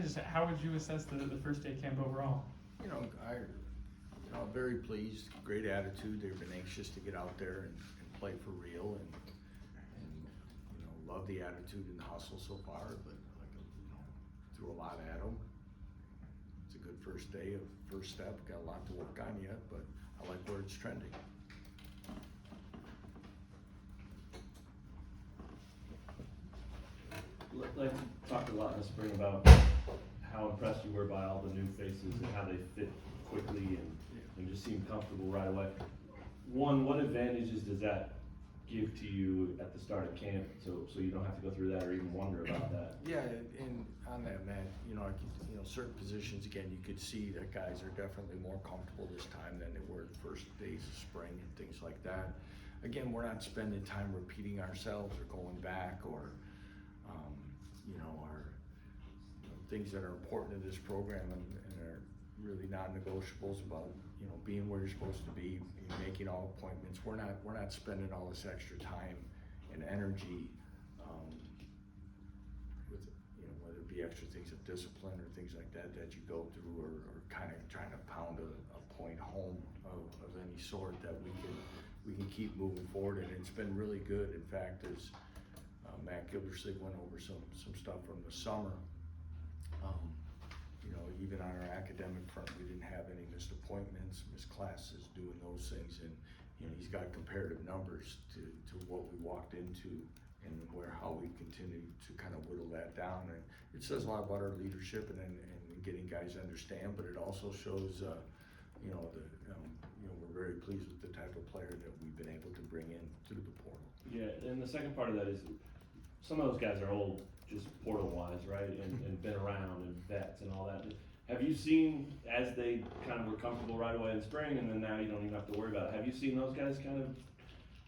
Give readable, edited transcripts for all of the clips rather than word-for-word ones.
Just how would you assess the first day camp overall? I'm very pleased. Great attitude. They've been anxious to get out there and play for real, and love the attitude and the hustle so far. But threw a lot at them. It's a good first day, a first step. Got a lot to work on yet, but I like where it's trending. Like we talked a lot in the spring about how impressed you were by all the new faces and how they fit quickly and just seem comfortable right away. One, what advantages does that give to you at the start of camp, so you don't have to go through that or even wonder about that? Yeah, and on that, Matt, certain positions, again, you could see that guys are definitely more comfortable this time than they were the first days of spring and things like that. Again, we're not spending time repeating ourselves or going back or things that are important to this program and are really non-negotiables about being where you're supposed to be, making all appointments. We're not spending all this extra time and energy with whether it be extra things of discipline or things like that you go through or kind of trying to pound a point home of any sort that we can keep moving forward. And it's been really good. In fact, as Matt Gildersleeve went over some stuff from the summer. Even on our academic front, we didn't have any missed appointments, missed classes, doing those things, and he's got comparative numbers to what we walked into and how we continue to kind of whittle that down. And it says a lot about our leadership and getting guys to understand, but it also shows we're very pleased with the type of player that we've been able to bring in through the portal. Yeah, and the second part of that is some of those guys are old, just portal-wise, right, and been around and vets and all that. Have you seen, as they kind of were comfortable right away in spring, and then now you don't even have to worry about it, have you seen those guys kind of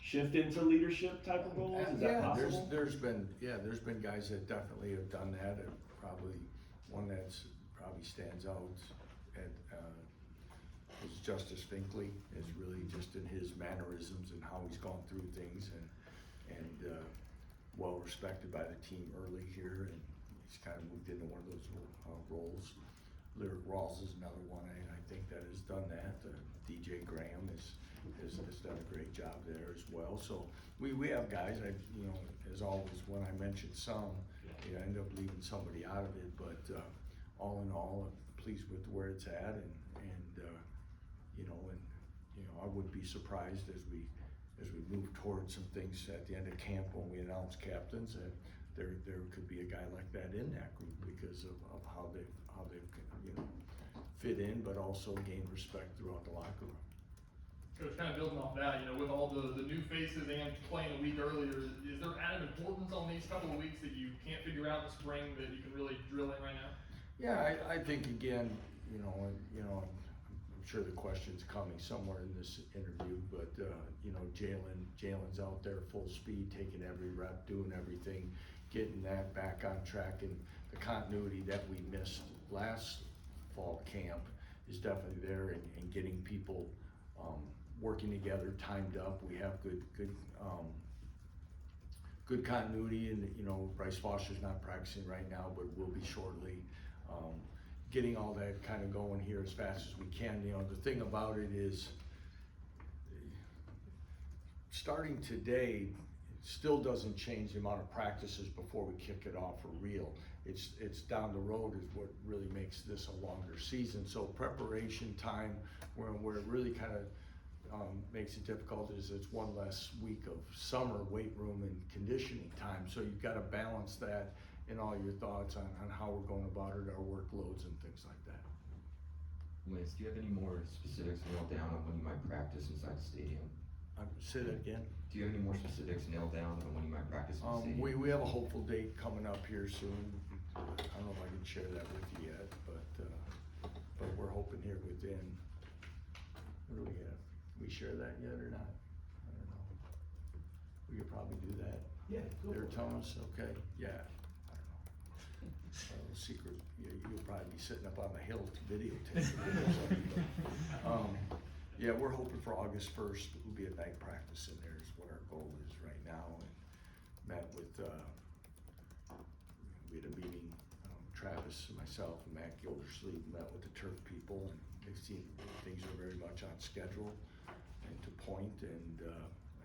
shift into leadership type of roles? Is that possible? There's been guys that definitely have done that, and probably one that's probably stands out is Justice Finkley, is really just in his mannerisms and how he's gone through things, and well respected by the team early here, and he's kind of moved into one of those roles. Lyric Rawls is another one I think that has done that. DJ Graham has done a great job there as well. So we have guys. As always, when I mention some, I end up leaving somebody out of it. But all in all, I'm pleased with where it's at, and I wouldn't be surprised as we move towards some things at the end of camp when we announce captains that there could be a guy like that in that group because of how they've fit in, but also gain respect throughout the locker room. Coach, kind of building off that, with all the new faces and playing a week earlier, is there added importance on these couple of weeks that you can't figure out in the spring that you can really drill in right now? Yeah, I think again, I'm sure the question's coming somewhere in this interview, but Jalen's out there full speed, taking every rep, doing everything, getting that back on track, and the continuity that we missed last fall camp is definitely there, and getting people working together, timed up. We have good continuity, and Bryce Foster's not practicing right now, but will be shortly. Getting all that kind of going here as fast as we can. The thing about it is, starting today still doesn't change the amount of practices before we kick it off for real. It's down the road is what really makes this a longer season. So preparation time, where it really kind of makes it difficult, is it's one less week of summer weight room and conditioning time. So you've got to balance that in all your thoughts on how we're going about it, our workloads and things like that. Lance, do you have any more specifics nailed down on when you might practice inside the stadium? Say that again. Do you have any more specifics nailed down on when you might practice in the stadium? We have a hopeful date coming up here soon. I don't know if I can share that with you yet, but we're hoping here within. What do we have? We share that yet or not? I don't know. We could probably do that. Yeah. They're telling us, okay, yeah. I don't know. Secret. You'll probably be sitting up on the hill to videotape it or something. But, yeah, we're hoping for August 1st. We'll be at night practice in there is what our goal is right now. And met with, we had a meeting, Travis, myself, and Matt Gildersleeve met with the turf people, and they seem things are very much on schedule and to point, and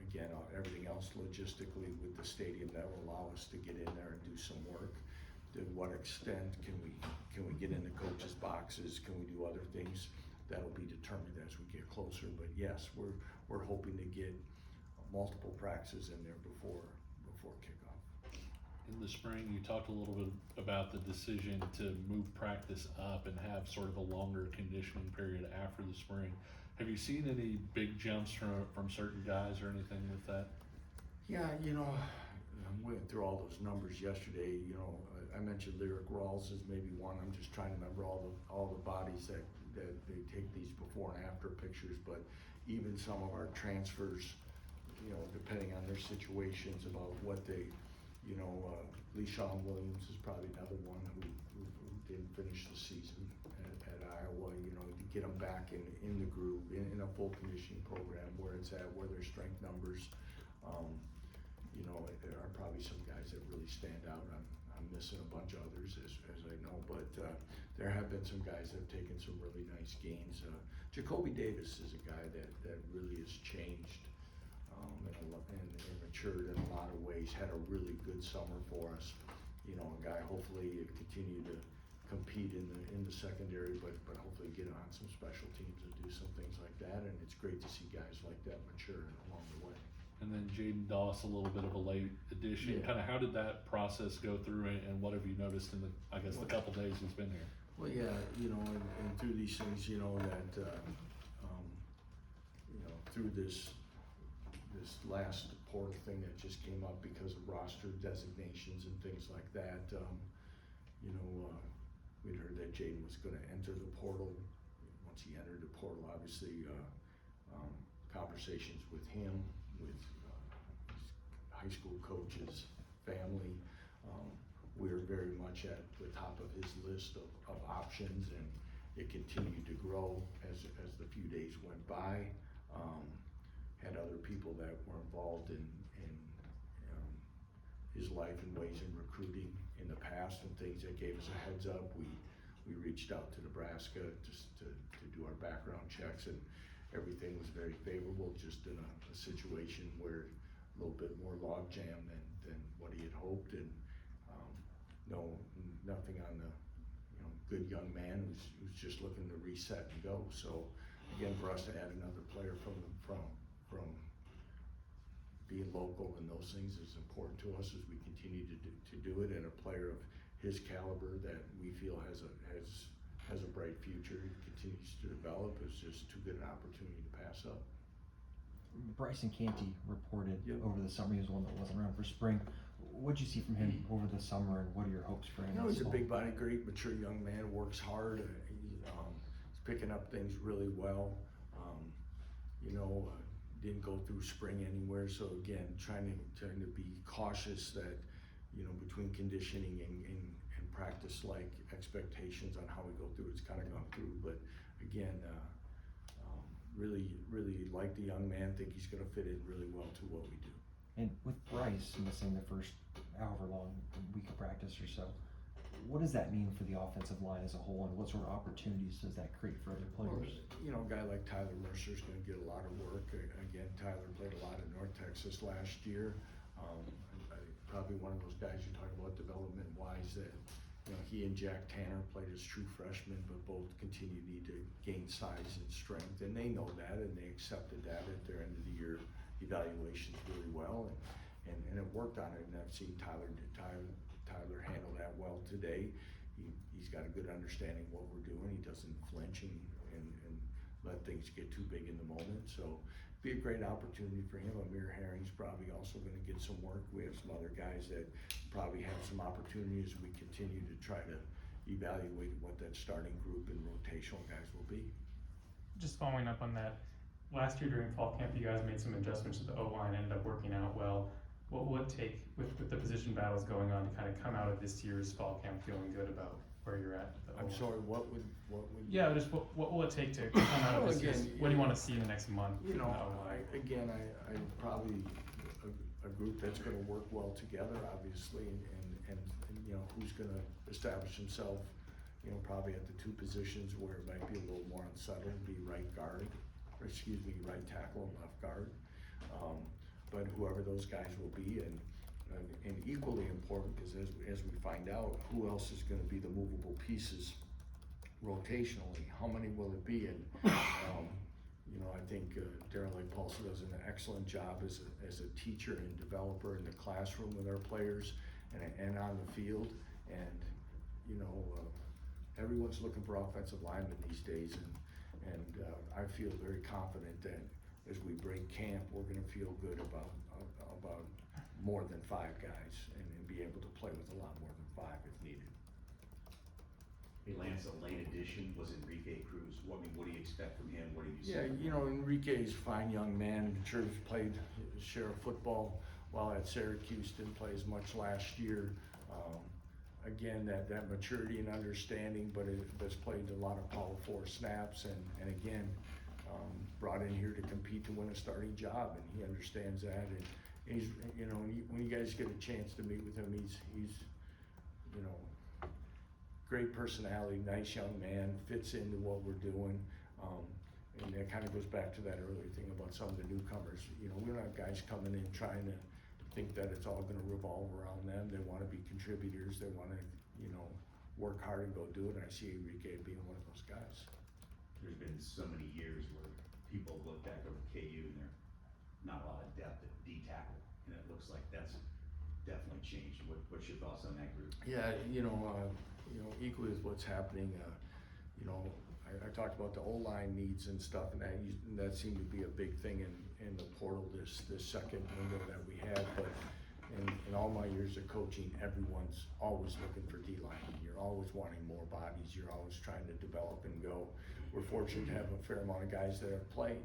again, everything else logistically with the stadium that will allow us to get in there and do some work. To what extent can we get in the coaches' boxes? Can we do other things? That'll be determined as we get closer. But yes, we're hoping to get multiple practices in there before kickoff. In the spring, you talked a little bit about the decision to move practice up and have sort of a longer conditioning period after the spring. Have you seen any big jumps from certain guys or anything with that? Yeah, I went through all those numbers yesterday. I mentioned Lyric Rawls is maybe one. I'm just trying to remember all the bodies that they take these before and after pictures. But even some of our transfers, depending on their situations about what they, LeSean Williams is probably another one who didn't finish the season at Iowa. To get them back in the groove, in a full conditioning program where it's at, where their strength numbers. There are probably some guys that really stand out. I'm missing a bunch of others as I know, but there have been some guys that have taken some really nice gains. Jacoby Davis is a guy that really has changed and matured in a lot of ways. Had a really good summer for us. A guy hopefully continue to compete in the secondary, but hopefully get on some special teams and do some things like that. And it's great to see guys like that mature along the way. And then Jaden Doss, a little bit of a late addition. Yeah. Kind of how did that process go through, and what have you noticed in the couple days he's been here? Well, yeah, and through these things, that through this last portal thing that just came up because of roster designations and things like that, we'd heard that Jaden was going to enter the portal. Once he entered the portal, obviously, conversations with him, with his high school coaches, family, we're very much at the top of his list of options, and it continued to grow as the few days went by. Had other people that were involved in his life and ways in recruiting in the past and things that gave us a heads up. We reached out to Nebraska just to do our background checks, and everything was very favorable, just in a situation where a little bit more logjam than what he had hoped, and nothing on the good young man who's just looking to reset and go. So again, for us to add another player from being local and those things is important to us as we continue to do it, and a player of his caliber that we feel has a bright future, continues to develop, is just too good an opportunity to pass up. Bryson Canty reported Yep. over the summer. He was one that wasn't around for spring. What'd you see from him over the summer, and what are your hopes for him? He's this a fall? big body, great, mature young man, works hard. He's picking up things really well. Didn't go through spring anywhere, so again, trying to be cautious that, between conditioning and practice, like expectations on how we go through, it's kind of gone through. But again, really like the young man, think he's gonna fit in really well to what we do. And with Bryce missing the first however long week of practice or so, what does that mean for the offensive line as a whole, and what sort of opportunities does that create for other players? Well, a guy like Tyler Mercer's going to get a lot of work. Again, Tyler played a lot at North Texas last year. Probably one of those guys you're talking about development-wise that, he and Jack Tanner played as true freshmen, but both continue to need to gain size and strength, and they know that, and they accepted that at their end of the year evaluations really well, and it worked on it. And I've seen Tyler handle that well today. He's got a good understanding of what we're doing. He doesn't flinch and let things get too big in the moment. So be a great opportunity for him. Amir Herring's probably also going to get some work. We have some other guys that probably have some opportunities. We continue to try to evaluate what that starting group and rotational guys will be. Just following up on that, last year during fall camp, you guys made some adjustments to the O-line, ended up working out well. What will it take with the position battles going on to kind of come out of this year's fall camp feeling good about where you're at? I'm sorry, what would? Yeah, just what will it take to come out of this year's? What do you want to see in the next month? I probably a group that's going to work well together, obviously, and you know, who's gonna establish himself, you know, probably at the two positions where it might be a little more unsettled, be right guard, or excuse me, right tackle and left guard. But whoever those guys will be, and equally important is as we find out, who else is gonna be the movable pieces rotationally, how many will it be? And, you know, I think Darryl Leipold does an excellent job as a teacher and developer in the classroom with our players and on the field. And, you know, everyone's looking for offensive linemen these days, and I feel very confident that as we break camp, we're gonna feel good about more than 5 guys and be able to play with a lot more than 5 if needed. Hey Lance, a late addition was Enrique Cruz. What do you expect from him? What do you see? Yeah, you know, Enrique's a fine young man. I'm sure he's played his share of football while at Syracuse. Didn't play as much last year. Again, that maturity and understanding, but has played a lot of Power 4 snaps, and again, brought in here to compete to win a starting job, and he understands that. And he's, you know, when you guys get a chance to meet with him, he's, you know, great personality, nice young man, fits into what we're doing. And that kind of goes back to that earlier thing about some of the newcomers. You know, we don't have guys coming in trying to think that it's all gonna revolve around them. They wanna be contributors, they wanna, you know, work hard and go do it. And I see Enrique being one of those guys. There's been so many years where people look back over KU and there's not a lot of depth at D tackle, and it looks like that's definitely changed. What's your thoughts on that group? Yeah, you know, equally with what's happening, you know, I talked about the O-line needs and stuff, and that seemed to be a big thing in the portal this second window that we had. But in all my years of coaching, everyone's always looking for D-line. You're always wanting more bodies. You're always trying to develop and go. We're fortunate to have a fair amount of guys that have played,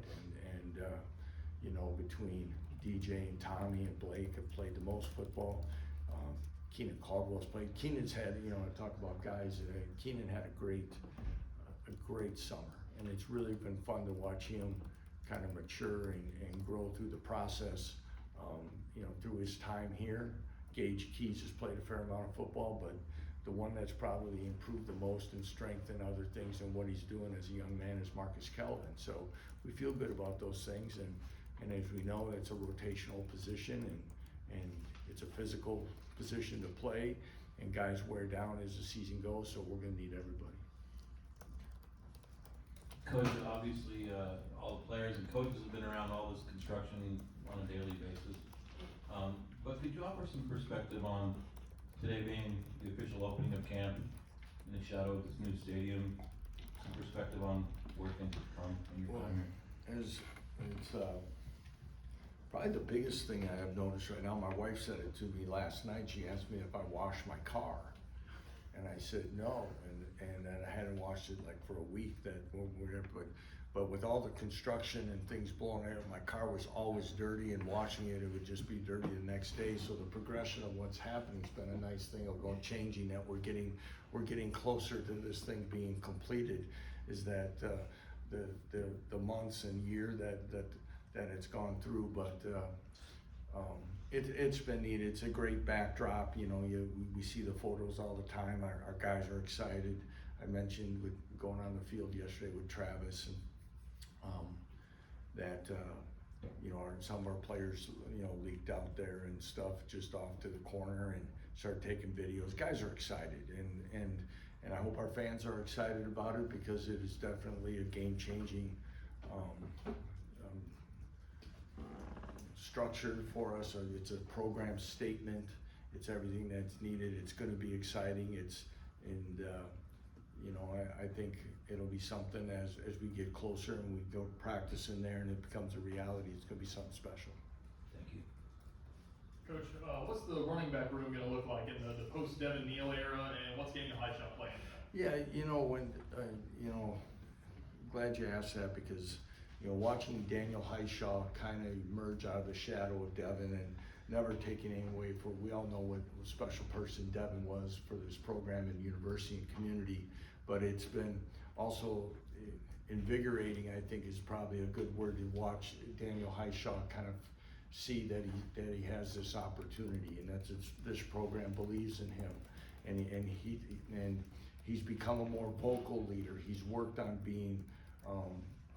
and you know, between DJ and Tommy and Blake have played the most football. Keenan Caldwell's played. Keenan's had, you know, I talk about guys, Keenan had a great summer, and it's really been fun to watch him kind of mature and grow through the process, you know, through his time here. Gage Keys has played a fair amount of football, but the one that's probably improved the most in strength and other things and what he's doing as a young man is Marcus Kelvin. So we feel good about those things, and as we know, it's a rotational position, and it's a physical position to play, and guys wear down as the season goes, so we're gonna need everybody. Coach, obviously, all the players and coaches have been around all this construction on a daily basis. But could you offer some perspective on today being the official opening of camp in the shadow of this new stadium? Some perspective on where things have come in your time here. It's probably the biggest thing I have noticed right now. My wife said it to me last night. She asked me if I washed my car, and I said no, and I hadn't washed it like for a week. But with all the construction and things blowing out, my car was always dirty, and washing it would just be dirty the next day. So the progression of what's happening has been a nice thing of going changing. That we're getting closer to this thing being completed. Is that the months and year that it's gone through, but it's been neat. It's a great backdrop. You know, we see the photos all the time. Our guys are excited. I mentioned with going on the field yesterday with Travis, and that you know, some of our players, you know, leaked out there and stuff just off to the corner and started taking videos. Guys are excited, and I hope our fans are excited about it, because it is definitely a game-changing structure for us. It's a program statement. It's everything that's needed. It's going to be exciting. You know, I think it'll be something as we get closer and we go practice in there and it becomes a reality. It's going to be something special. Thank you. Coach, what's the running back room going to look like in the post Devin Neal era, and what's Daniel Highshot playing? Yeah, you know, you know, glad you asked that, because, you know, watching Daniel Highshaw kind of emerge out of the shadow of Devin and never taking any away for, we all know what a special person Devin was for this program and university and community, but it's been also invigorating, I think is probably a good word, to watch Daniel Highshaw kind of see that he has this opportunity, and that's this program believes in him. and he's become a more vocal leader. He's worked on being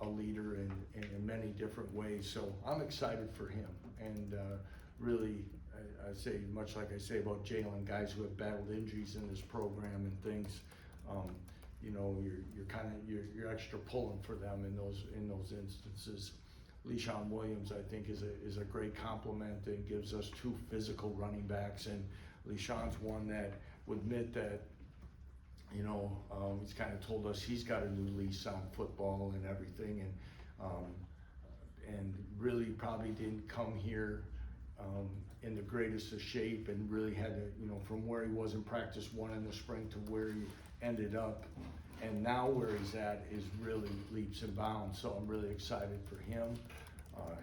a leader in many different ways. So I'm excited for him, and really, I say much like I say about Jalen, guys who have battled injuries in this program and things. You know, you're extra pulling for them in those instances. Le'Shawn Williams, I think, is a great compliment and gives us two physical running backs. And Le'Shawn's one that would admit that, you know, he's kind of told us he's got a new lease on football and everything, and really probably didn't come here in the greatest of shape, and really had to, you know, from where he was in practice one in the spring to where he ended up, and now where he's at is really leaps and bounds. So I'm really excited for him.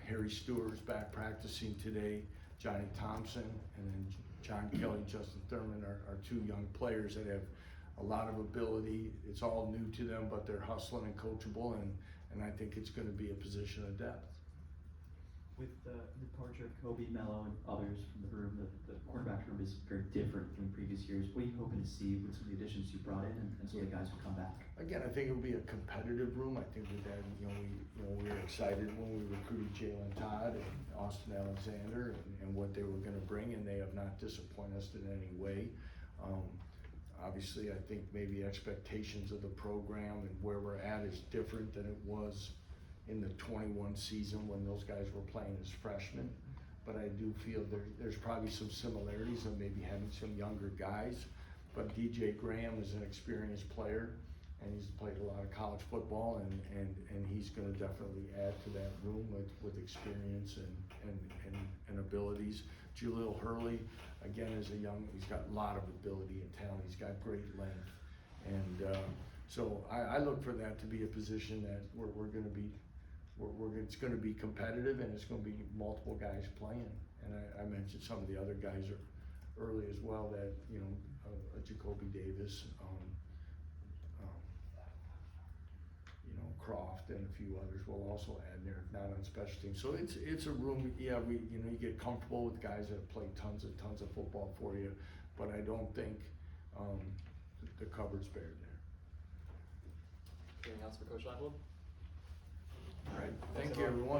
Harry Stewart's back practicing today. Johnny Thompson, and then John Kelly, Justin Thurman are two young players that have a lot of ability. It's all new to them, but they're hustling and coachable, and I think it's going to be a position of depth. With the departure of Kobe, Mello, and others from the room, the quarterback room is very different from previous years. What are you hoping to see with some of the additions you brought in and some of the guys who come back? Again, I think it'll be a competitive room. I think with that, we were excited when we recruited Jalen Todd and Austin Alexander and what they were going to bring, and they have not disappointed us in any way. Obviously, I think maybe expectations of the program and where we're at is different than it was in the 21 season when those guys were playing as freshmen. But I do feel there's probably some similarities of maybe having some younger guys. But DJ Graham is an experienced player, and he's played a lot of college football, and he's going to definitely add to that room with experience and abilities. Jaleel Hurley, again, he's got a lot of ability and talent. He's got great length, and so I look for that to be a position that we're going to be. It's going to be competitive, and it's going to be multiple guys playing. And I mentioned some of the other guys early as well, that, you know, Jacoby Davis, you know, Croft, and a few others will also add there, not on special teams. So it's a room. Yeah, you get comfortable with guys that have played tons of football for you, but I don't think the cupboard's bare there. Anything else for Coach Leipold? All right, thank you, everyone.